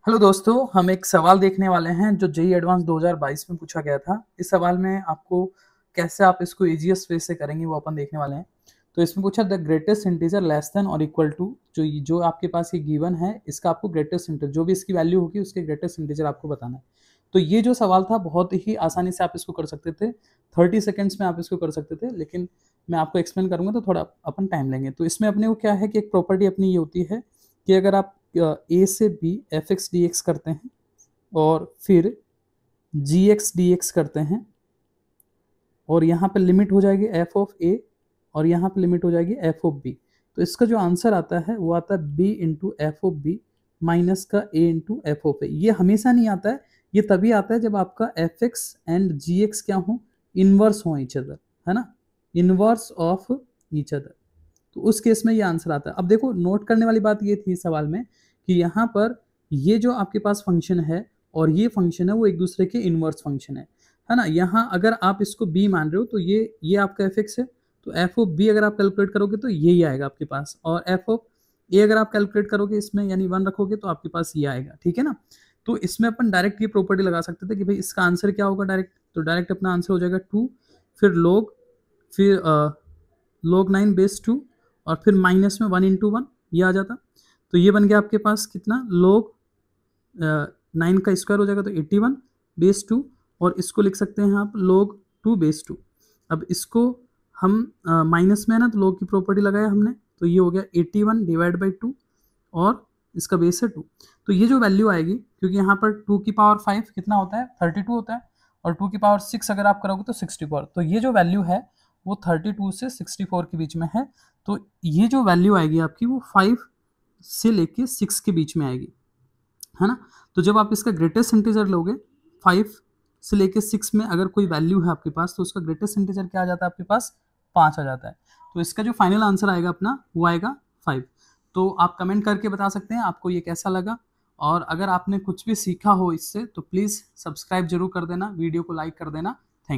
Hello दोस्तों, हम एक सवाल देखने वाले हैं जो जेईई एडवांस 2022 में पूछा गया था। इस सवाल में आपको कैसे आप इसको ईजीएस्ट वे से करेंगे वो अपन देखने वाले हैं। तो इसमें पूछा the greatest integer less than और इक्वल टू, जो आपके पास ये गिवन है इसका आपको ग्रेटेस्ट इंटीजर जो भी इसकी वैल्यू होगी उसके ग्रेटेस्ट इंटीजर आपको बताना है। तो ये जो सवाल था बहुत ही आसानी से आप इसको कर सकते थे, 30 सेकेंड्स में आप इसको कर सकते थे, लेकिन मैं आपको एक्सप्लेन करूंगा तो थोड़ा अपन टाइम लेंगे। तो इसमें अपने को क्या है कि एक प्रॉपर्टी अपनी ये होती है कि अगर आप ए से b f x d x करते हैं और फिर जी एक्स डी एक्स करते हैं और यहाँ पे लिमिट हो जाएगी एफ ऑफ ए और यहाँ पे लिमिट हो जाएगी एफ ऑफ बी। तो इसका जो आंसर आता है वो आता है b into f of b minus का a into f of a. ये हमेशा नहीं आता है, ये तभी आता है जब आपका f x and g x क्या हो, इनवर्स हो ईच अदर, है ना, इनवर्स ऑफ ईच अदर। तो उस केस में ये आंसर आता है। अब देखो, नोट करने वाली बात ये थी सवाल में कि यहाँ पर ये जो आपके पास फंक्शन है और ये फंक्शन है वो एक दूसरे के इनवर्स फंक्शन है ना। यहाँ अगर आप इसको b मान रहे हो तो ये आपका एफ एक्स है, तो एफ ऑफ बी अगर आप कैलकुलेट करोगे तो यही आएगा आपके पास, और एफ ऑफ ए अगर आप कैलकुलेट करोगे इसमें यानी 1 रखोगे तो आपके पास ये आएगा, ठीक है ना। तो इसमें अपन डायरेक्ट ये प्रॉपर्टी लगा सकते थे कि भाई इसका आंसर क्या होगा डायरेक्ट, तो डायरेक्ट अपना आंसर हो जाएगा 2, फिर लोग, फिर log 9 बेस 2 और फिर माइनस में 1 इंटू 1 ये आ जाता। तो ये बन गया आपके पास कितना, log 9 का स्क्वायर हो जाएगा तो 81 बेस 2, और इसको लिख सकते हैं आप log 2 बेस 2। अब इसको हम माइनस में है ना, तो log की प्रॉपर्टी लगाया हमने, तो ये हो गया 81 डिवाइड बाई 2 और इसका बेस है 2। तो ये जो वैल्यू आएगी, क्योंकि यहाँ पर 2 की पावर 5 कितना होता है, 32 होता है, और 2 की पावर 6 अगर आप करोगे तो 64। तो ये जो वैल्यू है वो 32 से 64 के बीच में है। तो ये जो वैल्यू आएगी आपकी वो 5 से लेके 6 के बीच में आएगी, है ना। तो जब आप इसका ग्रेटेस्ट इंटीजर लोगे 5 से लेके 6 में अगर कोई वैल्यू है आपके पास तो उसका ग्रेटेस्ट इंटीजर क्या आ जाता है आपके पास, 5 आ जाता है। तो इसका जो फाइनल आंसर आएगा अपना वो आएगा 5। तो आप कमेंट करके बता सकते हैं आपको ये कैसा लगा, और अगर आपने कुछ भी सीखा हो इससे तो प्लीज़ सब्सक्राइब जरूर कर देना, वीडियो को लाइक कर देना।